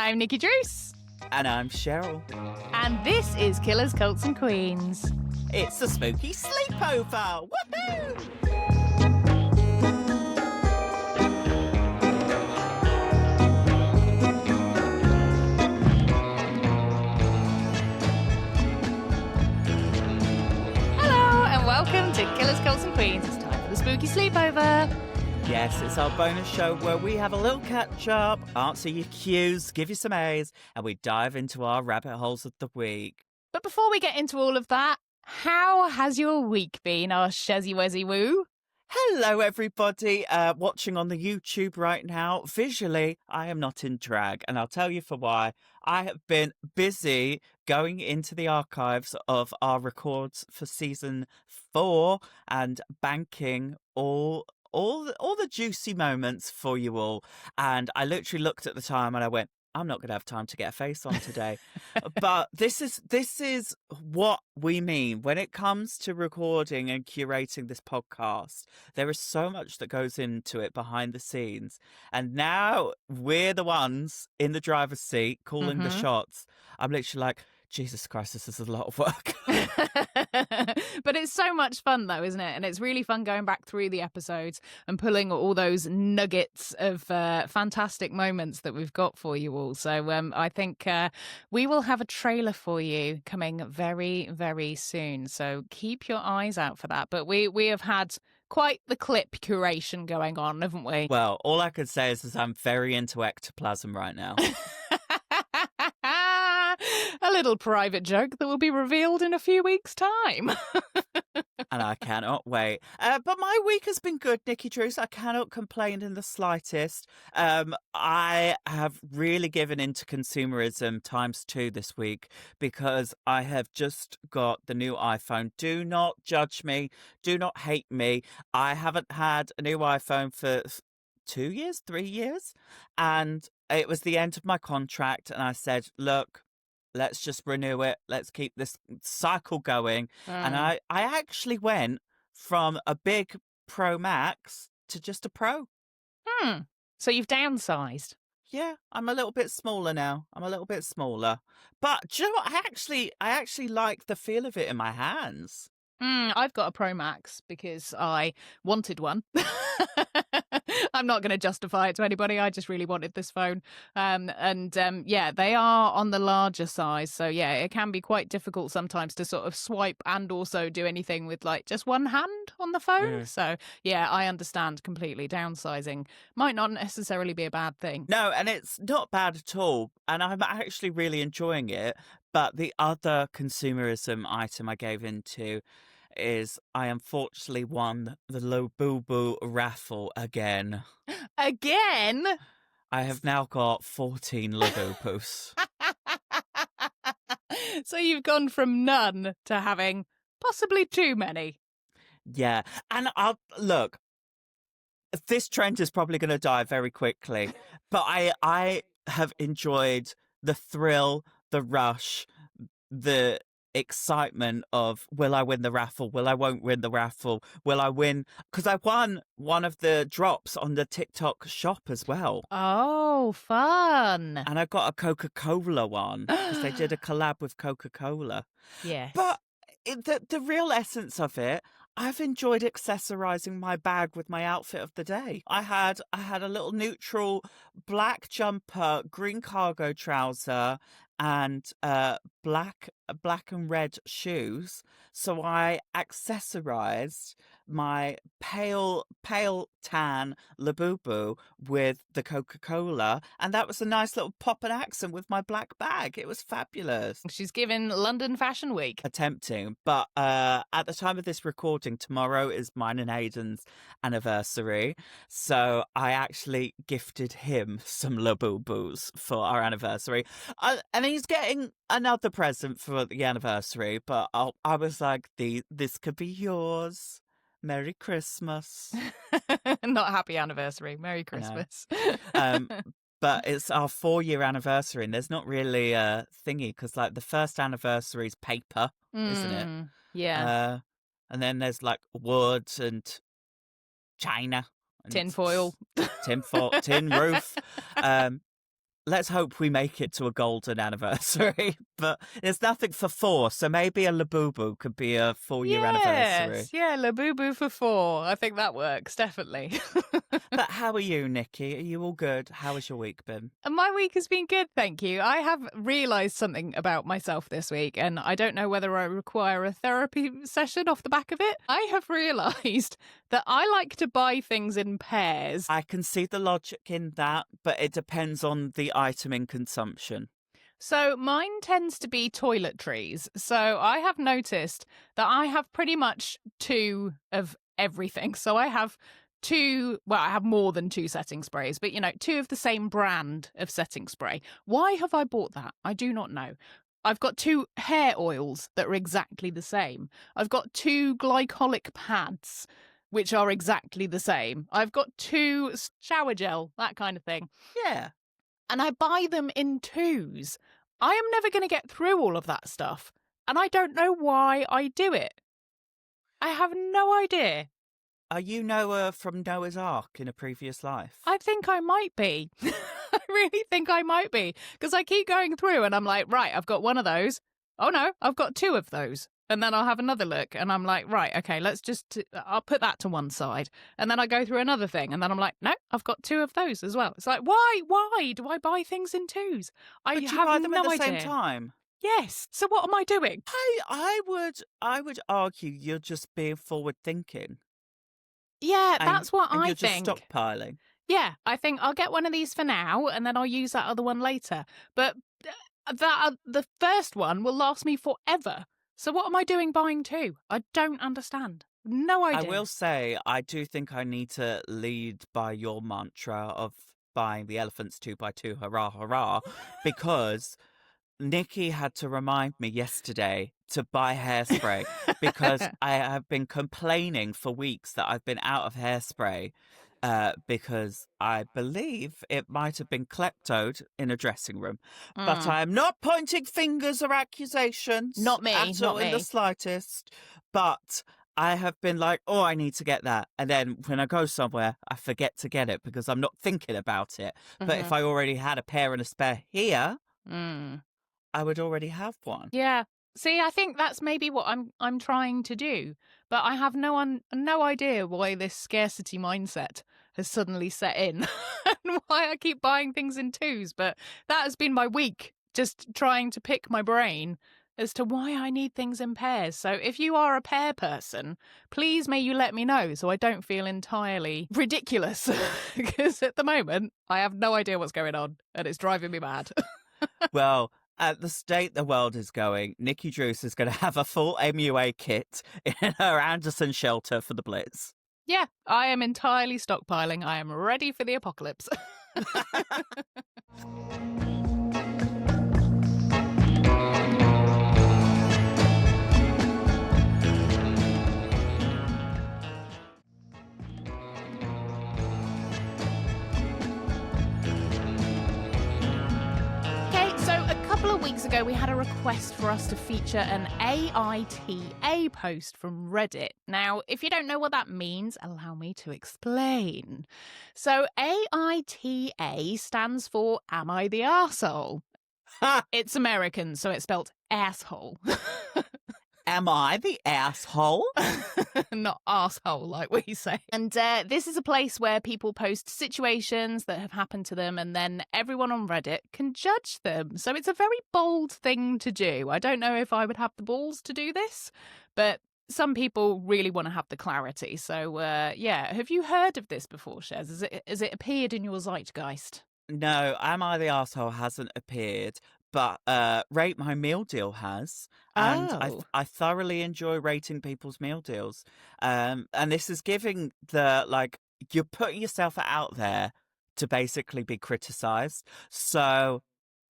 I'm Nikki Druce. And I'm Cheryl. And this is Killers, Cults and Queens. It's the Spooky Sleepover! Woohoo! Hello and welcome to Killers, Cults and Queens. It's time for the Spooky Sleepover. Yes, it's our bonus show where we have a little catch-up, answer your cues, give you some A's, and we dive into our rabbit holes of the week. But before we get into all of that, how has your week been, our Chezzy Wezzy Woo? Hello, everybody watching on the YouTube right now. Visually, I am not in drag, and I'll tell you for why. I have been busy going into the archives of our records for season 4 and banking all the juicy moments for you all. And I literally looked at the time and I went, I'm not going to have time to get a face on today. But this is what we mean when it comes to recording and curating this podcast. There is so much that goes into it behind the scenes. And now we're the ones in the driver's seat calling the shots. I'm literally like, Jesus Christ, this is a lot of work. But it's so much fun, though, isn't it? And it's really fun going back through the episodes and pulling all those nuggets of fantastic moments that we've got for you all. So I think we will have a trailer for you coming very, very soon. So keep your eyes out for that. But we have had quite the clip curation going on, haven't we? Well, all I could say is I'm very into ectoplasm right now. A little private joke that will be revealed in a few weeks' time. And I cannot wait. But my week has been good, Nikki Druce. I cannot complain in the slightest. I have really given into consumerism ×2 this week because I have just got the new iPhone. Do not judge me. Do not hate me. I haven't had a new iPhone for 2 years, 3 years. And it was the end of my contract. And I said, look, let's just renew it. Let's keep this cycle going. And I actually went from a big Pro Max to just a Pro. So you've downsized? Yeah, I'm a little bit smaller now. But do you know what? I actually like the feel of it in my hands. I've got a Pro Max because I wanted one. I'm not going to justify it to anybody. I just really wanted this phone. Yeah, they are on the larger size. So, yeah, it can be quite difficult sometimes to sort of swipe and also do anything with like just one hand on the phone. Yeah. So, yeah, I understand completely. Downsizing might not necessarily be a bad thing. No, and it's not bad at all. And I'm actually really enjoying it. But the other consumerism item I gave into is I unfortunately won the Labubu raffle again. Again? I have now got 14 Labubus. So you've gone from none to having possibly too many. Yeah. And look, this trend is probably going to die very quickly. But I have enjoyed the thrill, the rush, the excitement of will I win the raffle, will I won't win the raffle, will I win, because I won one of the drops on the TikTok shop as well. Oh, fun. And I got a Coca-Cola one because they did a collab with Coca-Cola. Yes. But the real essence of it, I've enjoyed accessorizing my bag with my outfit of the day. I had a little neutral black jumper, green cargo trouser, and black and red shoes. So I accessorized my pale tan Labubu with the Coca-Cola, and that was a nice little pop and accent with my black bag. It was fabulous. She's given London Fashion Week. Attempting, but at the time of this recording, tomorrow is mine and Aiden's anniversary, so I actually gifted him some Labubus for our anniversary, and he's getting another present for the anniversary, but I was like, this could be yours. Merry Christmas. Not happy anniversary. Merry Christmas. But it's our 4-year anniversary, and there's not really a thingy because, like, the first anniversary is paper, isn't it? Yeah. And then there's like wood and china, and tin foil, tin roof. let's hope we make it to a golden anniversary. But there's nothing for 4, so maybe a Labubu could be a 4-year anniversary. Yes, yeah, Labubu for 4. I think that works, definitely. But how are you, Nikki? Are you all good? How has your week been? And my week has been good, thank you. I have realised something about myself this week, and I don't know whether I require a therapy session off the back of it. I have realised that I like to buy things in pairs. I can see the logic in that, but it depends on the item in consumption. So mine tends to be toiletries. So I have noticed that I have pretty much 2 of everything. So I have 2, well, I have more than 2 setting sprays, but 2 of the same brand of setting spray. Why have I bought that? I do not know. I've got 2 hair oils that are exactly the same. I've got 2 glycolic pads, which are exactly the same. I've got 2 shower gel, that kind of thing. Yeah. And I buy them in 2s. I am never going to get through all of that stuff. And I don't know why I do it. I have no idea. Are you Noah from Noah's Ark in a previous life? I think I might be. I really think I might be. Because I keep going through and I'm like, right, I've got 1 of those. Oh no, I've got 2 of those. And then I'll have another look and I'm like, right, okay, I'll put that to one side. And then I go through another thing and then I'm like, no, I've got 2 of those as well. It's like, why do I buy things in 2s? But you buy them at the same time? Yes. So what am I doing? I would argue you're just being forward thinking. Yeah, that's what I you're think. Just stockpiling. Yeah, I think I'll get one of these for now and then I'll use that other one later. But the first one will last me forever. So what am I doing buying 2? I don't understand. No idea. I will say, I do think I need to lead by your mantra of buying the elephants 2x2, hurrah, hurrah, because Nikki had to remind me yesterday to buy hairspray because I have been complaining for weeks that I've been out of hairspray because I believe it might have been kleptoed in a dressing room. But I am not pointing fingers or accusations. Not me, at not all in me. the slightest. But I have been like, oh, I need to get that. And then when I go somewhere, I forget to get it because I'm not thinking about it. But if I already had a pair and a spare here, I would already have one. Yeah. See, I think that's maybe what I'm trying to do, but I have no idea why this scarcity mindset has suddenly set in and why I keep buying things in 2s. But that has been my week, just trying to pick my brain as to why I need things in pairs. So if you are a pair person, please may you let me know so I don't feel entirely ridiculous because at the moment I have no idea what's going on and it's driving me mad. Well, at the state the world is going, Nikki Druce is going to have a full MUA kit in her Anderson shelter for the Blitz. Yeah, I am entirely stockpiling. I am ready for the apocalypse. Weeks ago, we had a request for us to feature an AITA post from Reddit. Now, if you don't know what that means, allow me to explain. So, AITA stands for Am I the Arsehole? It's American, so it's spelled asshole. Am I the asshole? Not arsehole, like we say. And this is a place where people post situations that have happened to them and then everyone on Reddit can judge them. So it's a very bold thing to do. I don't know if I would have the balls to do this, but some people really want to have the clarity. So, yeah, have you heard of this before, Chez? Has it appeared in your zeitgeist? No, Am I the Arsehole hasn't appeared, but Rate My Meal Deal has. And I thoroughly enjoy rating people's meal deals. And this is giving you're putting yourself out there to basically be criticised. So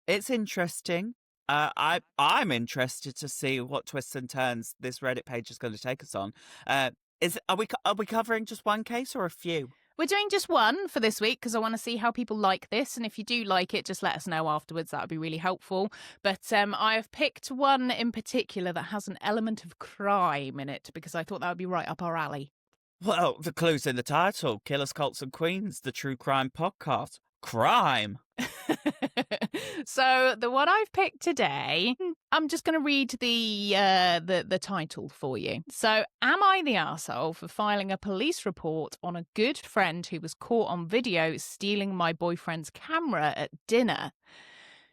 it's interesting. I'm interested to see what twists and turns this Reddit page is going to take us on. Are we covering just one case or a few? We're doing just one for this week because I want to see how people like this. And if you do like it, just let us know afterwards. That would be really helpful. But I have picked one in particular that has an element of crime in it because I thought that would be right up our alley. Well, the clue's in the title. Killers, Cults and Queens, the true crime podcast. Crime. So the one I've picked today, I'm just going to read the title for you. So, am I the arsehole for filing a police report on a good friend who was caught on video stealing my boyfriend's camera at dinner?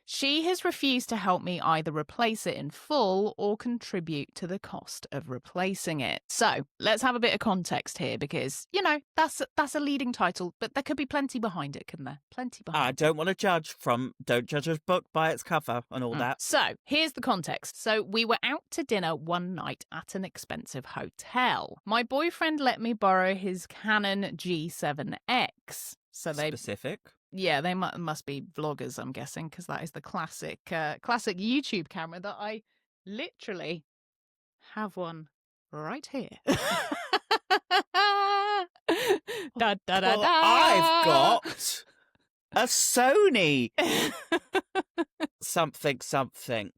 She has refused to help me either replace it in full or contribute to the cost of replacing it. So let's have a bit of context here because, that's a leading title, but there could be plenty behind it, couldn't there? Plenty behind I don't want to don't judge a book by its cover and all that. So here's the context. So we were out to dinner one night at an expensive hotel. My boyfriend let me borrow his Canon G7X. So Specific. Yeah, they must be vloggers, I'm guessing, because that is the classic YouTube camera that I literally have one right here. Da, da, da, da. I've got a Sony something.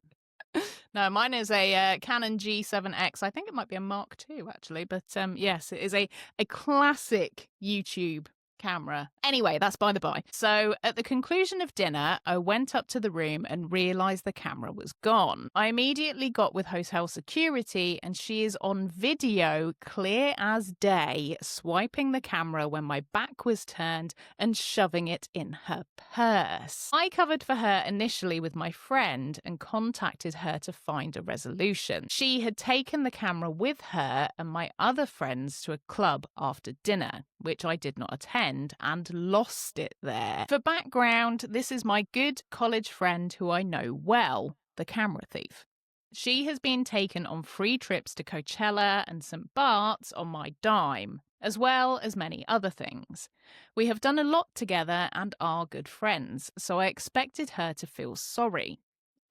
No, mine is a Canon G7X. I think it might be a Mark II, actually. But yes, it is a classic YouTube camera. Anyway, that's by the by. So at the conclusion of dinner, I went up to the room and realised the camera was gone. I immediately got with hotel security and she is on video, clear as day, swiping the camera when my back was turned and shoving it in her purse. I covered for her initially with my friend and contacted her to find a resolution. She had taken the camera with her and my other friends to a club after dinner, which I did not attend, and lost it there. For background, this is my good college friend who I know well, the camera thief. She has been taken on free trips to Coachella and St. Bart's on my dime, as well as many other things. We have done a lot together and are good friends, so I expected her to feel sorry.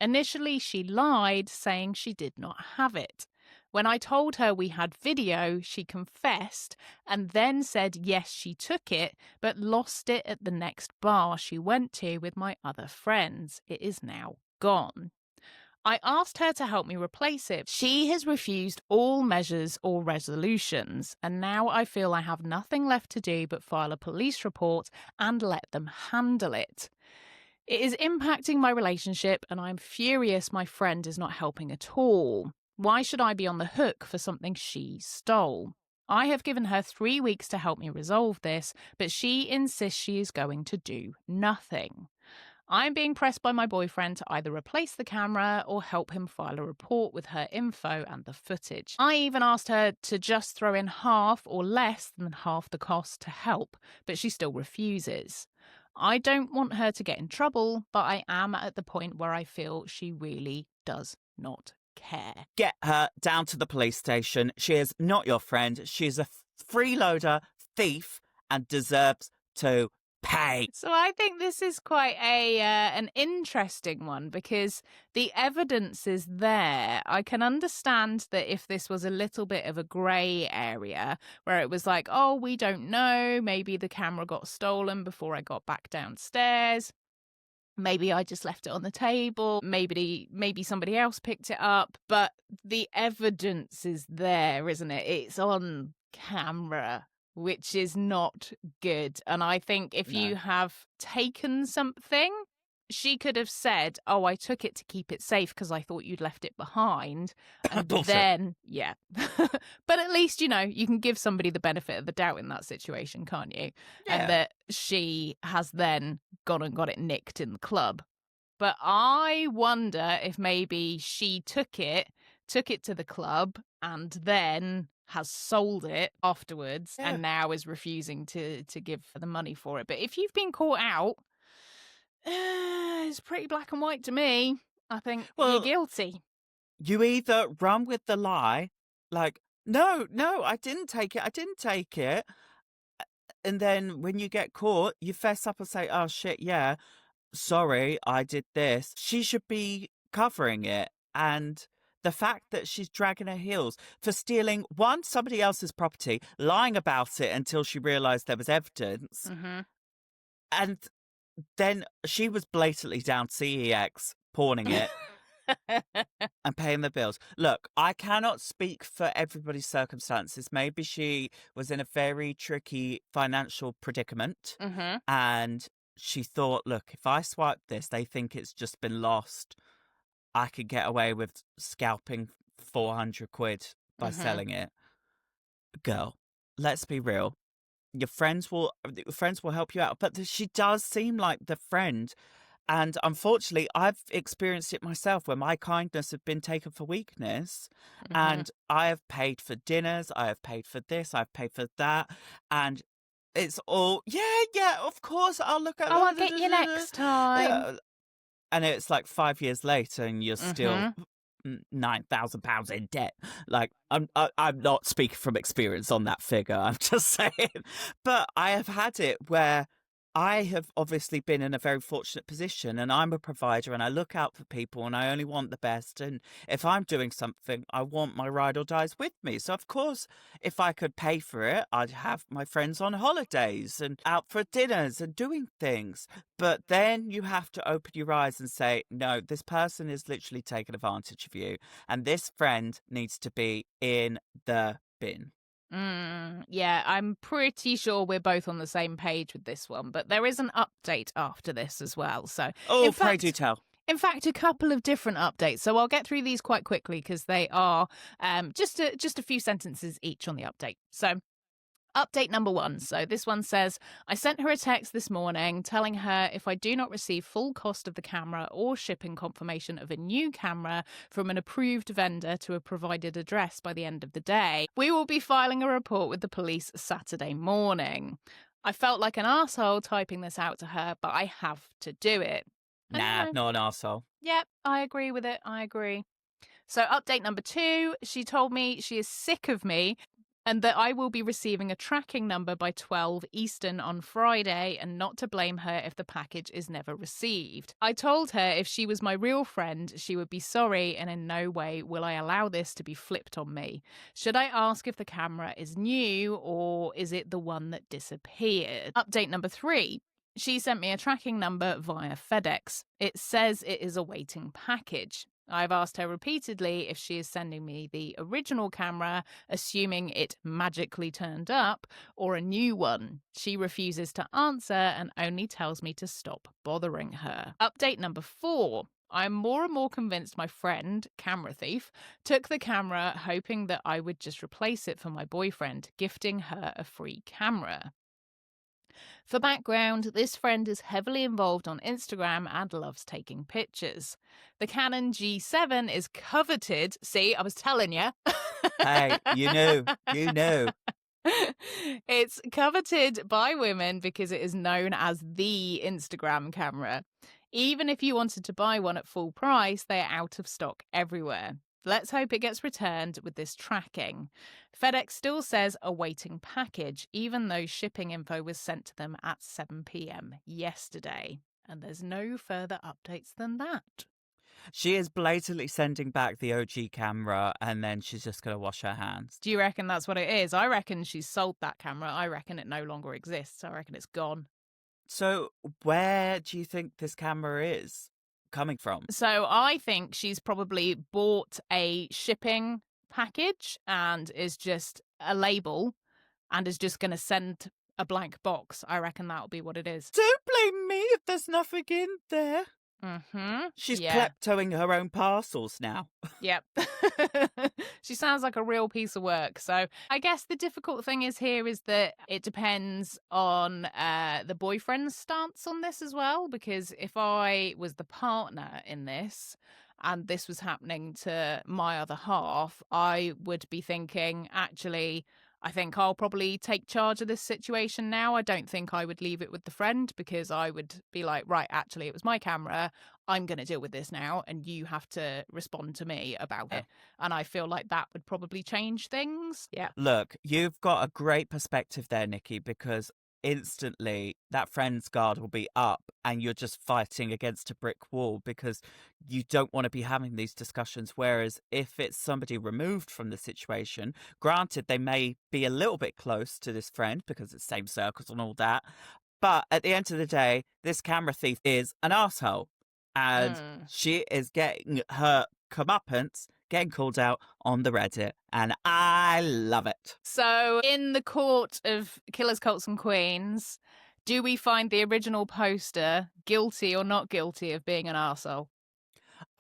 Initially, she lied, saying she did not have it. When I told her we had video, she confessed and then said yes, she took it, but lost it at the next bar she went to with my other friends. It is now gone. I asked her to help me replace it. She has refused all measures or resolutions, and now I feel I have nothing left to do but file a police report and let them handle it. It is impacting my relationship, and I'm furious my friend is not helping at all. Why should I be on the hook for something she stole? I have given her 3 weeks to help me resolve this, but she insists she is going to do nothing. I'm being pressed by my boyfriend to either replace the camera or help him file a report with her info and the footage. I even asked her to just throw in half or less than half the cost to help, but she still refuses. I don't want her to get in trouble, but I am at the point where I feel she really does not care. Get her down to the police station. She is not your friend. She's a freeloader, thief, and deserves to pay. So I think this is quite an interesting one because the evidence is there. I can understand that if this was a little bit of a grey area where it was like, oh, we don't know, maybe the camera got stolen before I got back downstairs. Maybe I just left it on the table. Maybe somebody else picked it up. But the evidence is there, isn't it? It's on camera, which is not good. And I think if you have taken something, she could have said, oh, I took it to keep it safe because I thought you'd left it behind. And then, yeah. But at least, you can give somebody the benefit of the doubt in that situation, can't you? Yeah. And that she has then gone and got it nicked in the club. But I wonder if maybe she took it to the club and then has sold it afterwards and now is refusing to give the money for it. But if you've been caught out, it's pretty black and white to me. I think you're guilty. You either run with the lie, like, no, I didn't take it. And then when you get caught, you fess up and say, oh, shit, yeah, sorry, I did this. She should be covering it. And the fact that she's dragging her heels for stealing, somebody else's property, lying about it until she realised there was evidence. Mm-hmm. And then she was blatantly down CEX, pawning it and paying the bills. Look, I cannot speak for everybody's circumstances. Maybe she was in a very tricky financial predicament and she thought, look, if I swipe this, they think it's just been lost. I could get away with scalping 400 quid by Mm-hmm. selling it. Girl, let's be real. Your friends will help you out, but she does seem like the friend. And unfortunately, I've experienced it myself where my kindness had been taken for weakness. Mm-hmm. And I have paid for dinners, I have paid for this, I've paid for that. And it's all, yeah, of course, I'll look at Oh, I'll get you next time. Yeah. And it's like 5 years later and you're still Mm-hmm. £9,000 in debt. Like, I'm not speaking from experience on that figure. I'm just saying. But I have had it where I have obviously been in a very fortunate position and I'm a provider and I look out for people and I only want the best. And if I'm doing something, I want my ride or dies with me. So, of course, if I could pay for it, I'd have my friends on holidays and out for dinners and doing things. But then you have to open your eyes and say, no, this person is literally taking advantage of you. And this friend needs to be in the bin. Yeah, I'm pretty sure we're both on the same page with this one, but there is an update after this as well. So, Oh, in pray do fact, tell. in fact, a couple of different updates. So I'll get through these quite quickly because they are just a few sentences each on the update. So. Update number 1. So this one says, I sent her a text this morning telling her if I do not receive full cost of the camera or shipping confirmation of a new camera from an approved vendor to a provided address by the end of the day, we will be filing a report with the police Saturday morning. I felt like an arsehole typing this out to her, but I have to do it. And Nah, not an arsehole. yep, I agree with it. I agree. So, update number 2, she told me she is sick of me and that I will be receiving a tracking number by 12 Eastern on Friday and not to blame her if the package is never received. I told her if she was my real friend, she would be sorry and in no way will I allow this to be flipped on me. Should I ask if the camera is new or is it the one that disappeared? Update number 3. She sent me a tracking number via FedEx. It says it is awaiting package. I've asked her repeatedly if she is sending me the original camera, assuming it magically turned up, or a new one. She refuses to answer and only tells me to stop bothering her. Update number 4. I'm more and more convinced my friend, camera thief, took the camera hoping that I would just replace it for my boyfriend, gifting her a free camera. For background, this friend is heavily involved on Instagram and loves taking pictures. The Canon G7 is coveted. See, I was telling you. Hey, you knew. It's coveted by women because it is known as the Instagram camera. Even if you wanted to buy one at full price, they are out of stock everywhere. Let's hope it gets returned with this tracking. FedEx still says awaiting package, even though shipping info was sent to them at 7 p.m. yesterday. And there's no further updates than that. She is blatantly sending back the OG camera and then she's just going to wash her hands. Do you reckon that's what it is? I reckon she's sold that camera. I reckon it no longer exists. I reckon it's gone. So, where do you think this camera is coming from? So I think she's probably bought a shipping package and is just a label and is just going to send a blank box. I reckon that'll be what it is. Don't blame me if there's nothing in there. Mm-hmm. She's Yeah. kleptoing her own parcels now. Yep. She sounds like a real piece of work. So I guess the difficult thing is here is that it depends on the boyfriend's stance on this as well. Because if I was the partner in this and this was happening to my other half, I would be thinking, actually, I think I'll probably take charge of this situation now. I don't think I would leave it with the friend because I would be like, right, actually, it was my camera. I'm going to deal with this now and you have to respond to me about it. And I feel like that would probably change things. Yeah. Look, you've got a great perspective there, Nikki, because instantly that friend's guard will be up and you're just fighting against a brick wall because you don't want to be having these discussions. Whereas if it's somebody removed from the situation, granted, they may be a little bit close to this friend because it's same circles and all that. But at the end of the day, this camera thief is an asshole and she is getting her comeuppance getting called out on the Reddit, and I love it. So in the court of killers, cults and queens, Do we find the original poster guilty or not guilty of being an arsehole?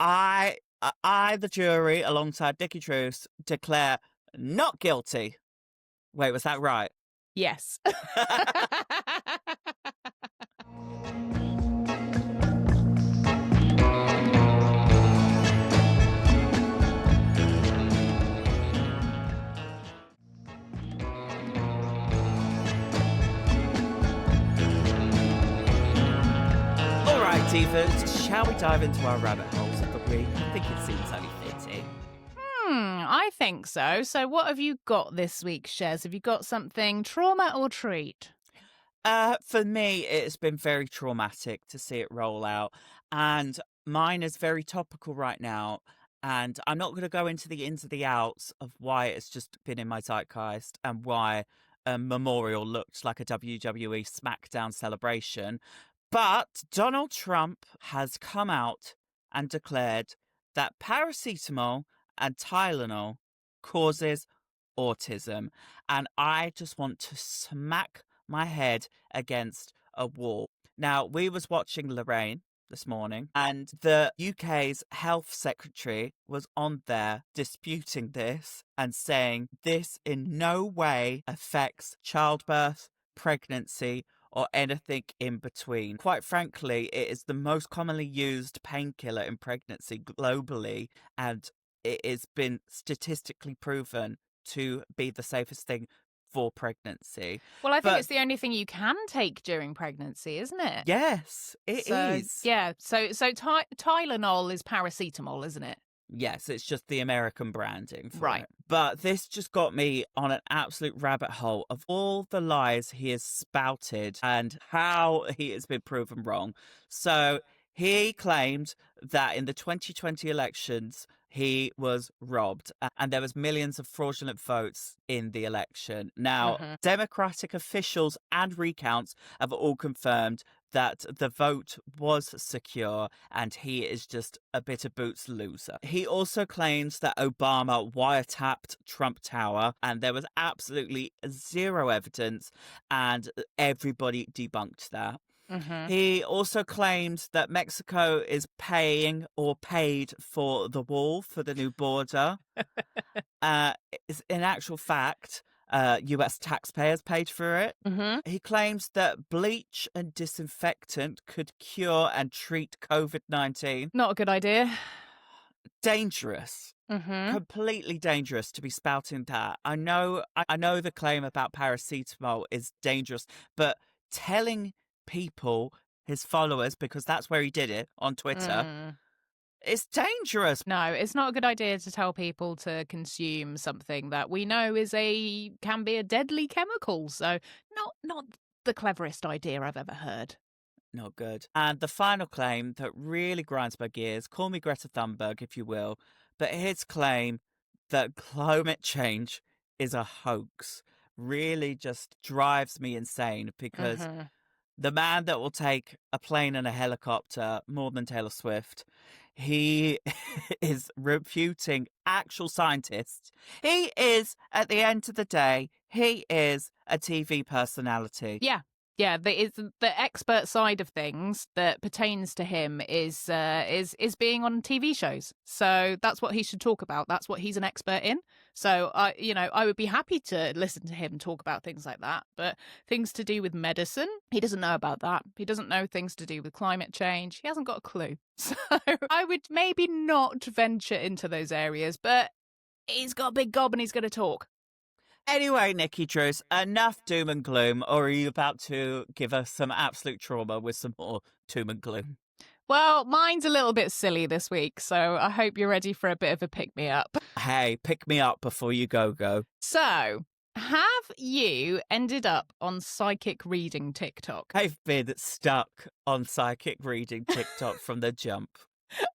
I, the jury, alongside Nikki Truce, declare not guilty. Wait, was that right? Yes. All right, divas, shall we dive into our rabbit holes of the week? I think it seems only fitting. I think so. So what have you got this week, Chez? Have you got something trauma or treat? For me, it's been very traumatic to see it roll out, and mine is very topical right now. And I'm not going to go into the ins and the outs of why it's just been in my zeitgeist and why a memorial looked like a WWE SmackDown celebration. But Donald Trump has come out and declared that paracetamol and Tylenol causes autism. And I just want to smack my head against a wall. Now, we was watching Lorraine this morning, and the UK's health secretary was on there disputing this and saying this in no way affects childbirth, pregnancy, or anything in between. Quite frankly, it is the most commonly used painkiller in pregnancy globally, and it has been statistically proven to be the safest thing for pregnancy. Well, I think it's the only thing you can take during pregnancy, isn't it? Yes, it is. Yeah. So Tylenol is paracetamol, isn't it? Yes, it's just the American branding for Right. it. But this just got me on an absolute rabbit hole of all the lies he has spouted and how he has been proven wrong. So he claimed that in the 2020 elections, he was robbed and there was millions of fraudulent votes in the election. Now, Democratic officials and recounts have all confirmed that the vote was secure and he is just a bit of boots loser. He also claims that Obama wiretapped Trump Tower and there was absolutely zero evidence and everybody debunked that. He also claims that Mexico is paying or paid for the wall for the new border. In actual fact, US taxpayers paid for it. He claims that bleach and disinfectant could cure and treat COVID-19. Not a good idea. Dangerous. Completely dangerous to be spouting that. I know the claim about paracetamol is dangerous, but telling people, his followers, because that's where he did it on Twitter, it's dangerous. No, it's not a good idea to tell people to consume something that we know can be a deadly chemical. So not the cleverest idea I've ever heard. Not good. And the final claim that really grinds my gears, call me Greta Thunberg if you will, but his claim that climate change is a hoax really just drives me insane because the man that will take a plane and a helicopter more than Taylor Swift, he is refuting actual scientists. He is, at the end of the day, he is a TV personality. Yeah. Yeah, the expert side of things that pertains to him is being on TV shows. So that's what he should talk about. That's what he's an expert in. So I would be happy to listen to him talk about things like that. But things to do with medicine, he doesn't know about that. He doesn't know things to do with climate change. He hasn't got a clue. So I would maybe not venture into those areas. But he's got a big gob and he's going to talk. Anyway, Nikki Truce, enough doom and gloom, or are you about to give us some absolute trauma with some more doom and gloom? Well, mine's a little bit silly this week, so I hope you're ready for a bit of a pick-me-up. Hey, pick me up before you go. So, have you ended up on psychic reading TikTok? I've been stuck on psychic reading TikTok from the jump.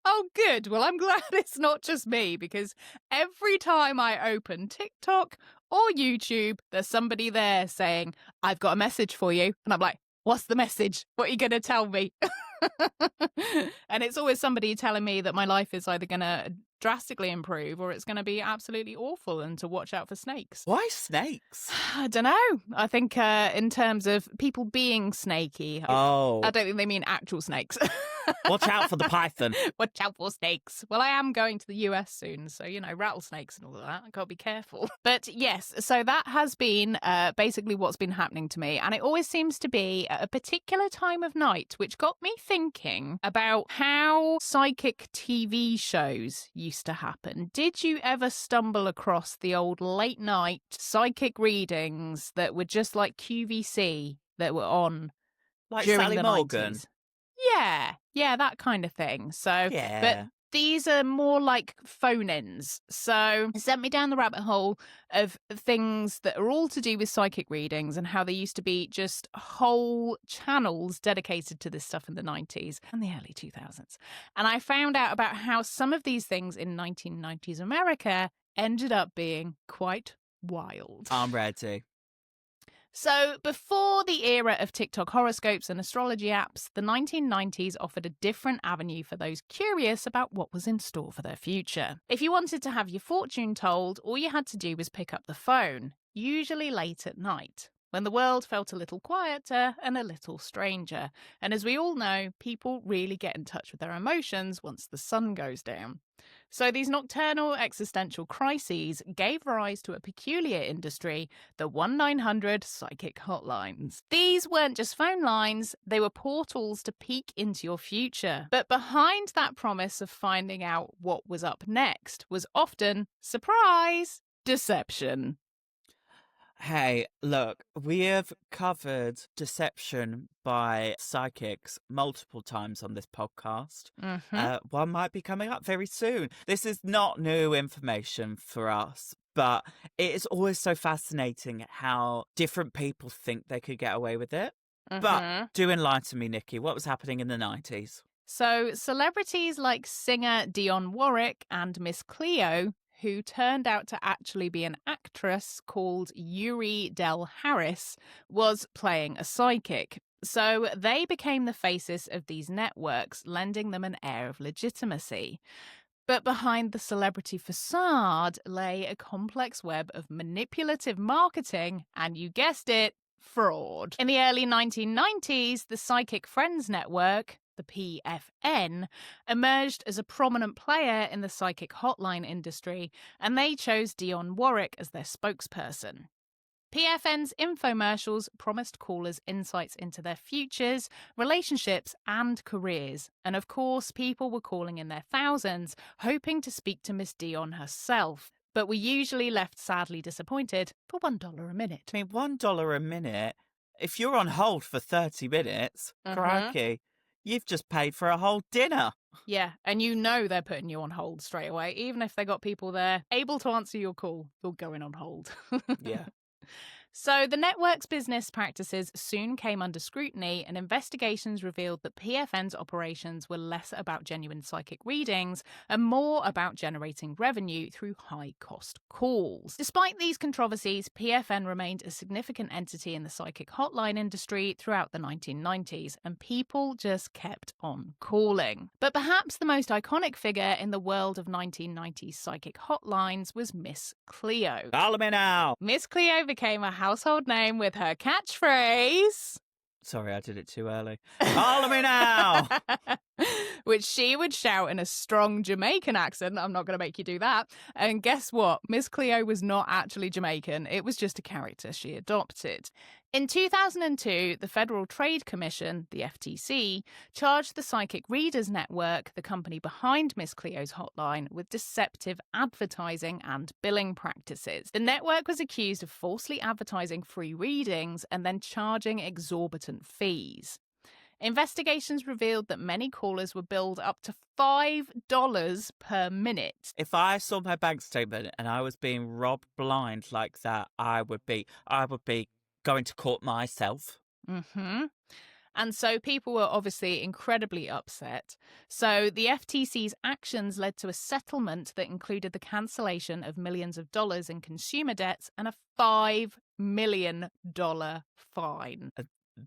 Oh, good. Well, I'm glad it's not just me, because every time I open TikTok or YouTube, there's somebody there saying, I've got a message for you. And I'm like, what's the message? What are you going to tell me? And it's always somebody telling me that my life is either going to drastically improve or it's going to be absolutely awful, and to watch out for snakes. Why snakes? I don't know. I think in terms of people being snaky, I don't think they mean actual snakes. Watch out for the python. Watch out for snakes. Well, I am going to the US soon, so, rattlesnakes and all of that. I've got to be careful. But yes, so that has been basically what's been happening to me. And it always seems to be at a particular time of night, which got me thinking about how psychic TV shows used to happen. Did you ever stumble across the old late night psychic readings that were just like QVC that were on Like during Sally the Morgan? 90s? Yeah, that kind of thing. So, Yeah. but these are more like phone-ins. So it sent me down the rabbit hole of things that are all to do with psychic readings and how there used to be just whole channels dedicated to this stuff in the 90s and the early 2000s. And I found out about how some of these things in 1990s America ended up being quite wild. I'm ready. So, before the era of TikTok horoscopes and astrology apps, the 1990s offered a different avenue for those curious about what was in store for their future. If you wanted to have your fortune told, all you had to do was pick up the phone, usually late at night, when the world felt a little quieter and a little stranger. And as we all know, people really get in touch with their emotions once the sun goes down. So these nocturnal existential crises gave rise to a peculiar industry, the 1-900 psychic hotlines. These weren't just phone lines, they were portals to peek into your future. But behind that promise of finding out what was up next was often, surprise, deception. Hey, look, we have covered deception by psychics multiple times on this podcast. One might be coming up very soon. This is not new information for us, but it is always so fascinating how different people think they could get away with it. But do enlighten me, Nikki. What was happening in the 90s? So celebrities like singer Dionne Warwick and Miss Cleo, who turned out to actually be an actress called Yuri Del Harris, was playing a psychic. So they became the faces of these networks, lending them an air of legitimacy. But behind the celebrity facade lay a complex web of manipulative marketing and, you guessed it, fraud. In the early 1990s, the Psychic Friends Network, the PFN, emerged as a prominent player in the psychic hotline industry, and they chose Dionne Warwick as their spokesperson. PFN's infomercials promised callers insights into their futures, relationships, and careers. And of course, people were calling in their thousands, hoping to speak to Miss Dionne herself. But were usually left sadly disappointed for $1 a minute. I mean, $1 a minute? If you're on hold for 30 minutes, crikey, you've just paid for a whole dinner. Yeah, and they're putting you on hold straight away. Even if they got people there able to answer your call, you're going on hold. Yeah. So the network's business practices soon came under scrutiny, and investigations revealed that PFN's operations were less about genuine psychic readings and more about generating revenue through high-cost calls. Despite these controversies, PFN remained a significant entity in the psychic hotline industry throughout the 1990s, and people just kept on calling. But perhaps the most iconic figure in the world of 1990s psychic hotlines was Miss Cleo. Call me now. Miss Cleo became a household name with her catchphrase. Sorry, I did it too early. Call me now. Which she would shout in a strong Jamaican accent. I'm not going to make you do that. And guess what? Miss Cleo was not actually Jamaican. It was just a character she adopted. In 2002, the Federal Trade Commission, the FTC, charged the Psychic Readers Network, the company behind Miss Cleo's hotline, with deceptive advertising and billing practices. The network was accused of falsely advertising free readings and then charging exorbitant fees. Investigations revealed that many callers were billed up to $5 per minute. If I saw my bank statement and I was being robbed blind like that, I would be going to court myself. And so people were obviously incredibly upset. So the FTC's actions led to a settlement that included the cancellation of millions of dollars in consumer debts and a $5 million fine.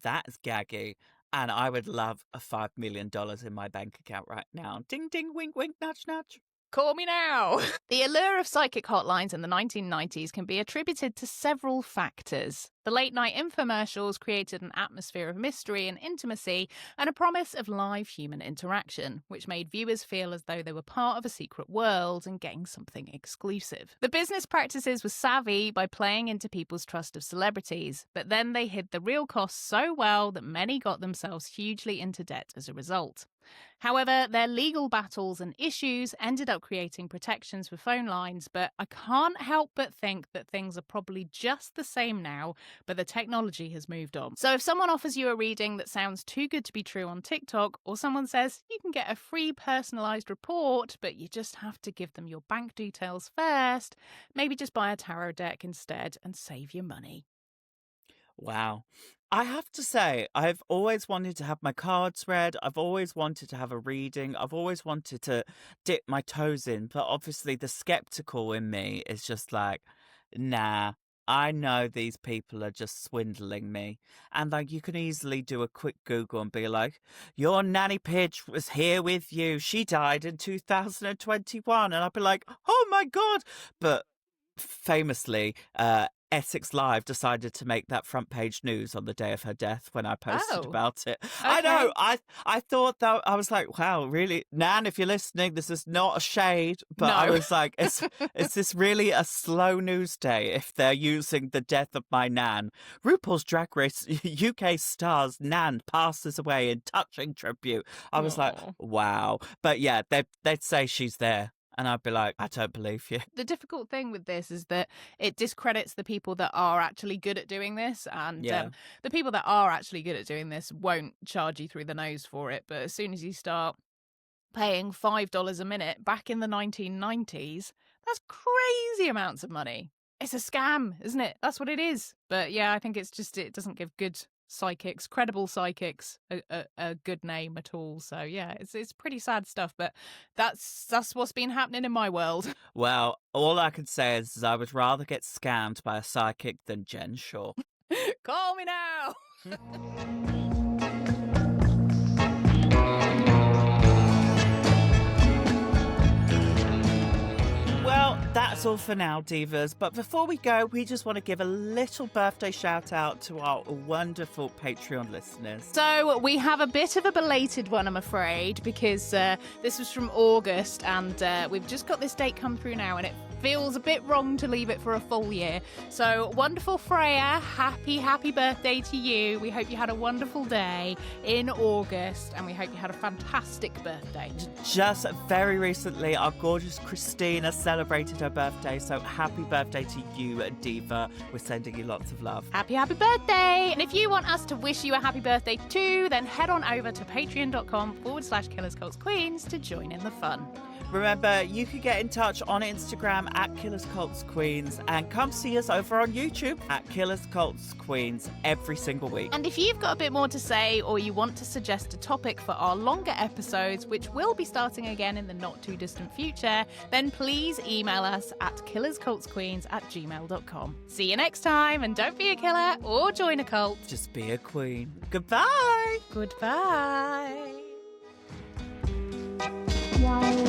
That's gaggy. And I would love a $5 million in my bank account right now. Ding, ding, wink, wink, nudge, nudge. Call me now. The allure of psychic hotlines in the 1990s can be attributed to several factors. The late-night infomercials created an atmosphere of mystery and intimacy and a promise of live human interaction, which made viewers feel as though they were part of a secret world and getting something exclusive. The business practices were savvy by playing into people's trust of celebrities, but then they hid the real costs so well that many got themselves hugely into debt as a result. However, their legal battles and issues ended up creating protections for phone lines, but I can't help but think that things are probably just the same now, but the technology has moved on. So if someone offers you a reading that sounds too good to be true on TikTok, or someone says you can get a free personalised report, but you just have to give them your bank details first, maybe just buy a tarot deck instead and save your money. Wow. I have to say, I've always wanted to have my cards read. I've always wanted to have a reading. I've always wanted to dip my toes in. But obviously, the skeptical in me is just like, nah, I know these people are just swindling me. And like, you can easily do a quick Google and be like, your nanny Pidge was here with you. She died in 2021. And I'd be like, oh my God. But famously, Essex Live decided to make that front page news on the day of her death when I posted about it. Okay. I know. I thought that, I was like, wow, really? Nan, if you're listening, this is not a shade. But No. I was like, is this really a slow news day if they're using the death of my Nan? RuPaul's Drag Race UK stars Nan passes away in touching tribute. I was like, wow. But yeah, they'd say she's there. And I'd be like, I don't believe you. The difficult thing with this is that it discredits the people that are actually good at doing this. And the people that are actually good at doing this won't charge you through the nose for it. But as soon as you start paying $5 a minute back in the 1990s, that's crazy amounts of money. It's a scam, isn't it? That's what it is. But yeah, I think it's just, it doesn't give good psychics, credible psychics, a good name at all. So yeah, it's pretty sad stuff, but that's what's been happening in my world. Well, all I can say is I would rather get scammed by a psychic than Jen Shaw. Call me now. Well, that's all for now, divas. But before we go, we just want to give a little birthday shout out to our wonderful Patreon listeners. So we have a bit of a belated one, I'm afraid, because this was from August, and we've just got this date come through now, and it feels a bit wrong to leave it for a full year. So wonderful Freya, happy birthday to you. We hope you had a wonderful day in August, and we hope you had a fantastic birthday. Just very recently, our gorgeous Christina celebrated her birthday, so happy birthday to you, Diva. We're sending you lots of love. Happy birthday! And if you want us to wish you a happy birthday too, then head on over to patreon.com/KillersCultsQueens to join in the fun. Remember, you can get in touch on Instagram at Killers Cults Queens, and come see us over on YouTube at Killers Cults Queens every single week. And if you've got a bit more to say, or you want to suggest a topic for our longer episodes, which will be starting again in the not too distant future, then please email us at killerscultsqueens@gmail.com. See you next time, and don't be a killer or join a cult. Just be a queen. Goodbye. Goodbye. Yeah.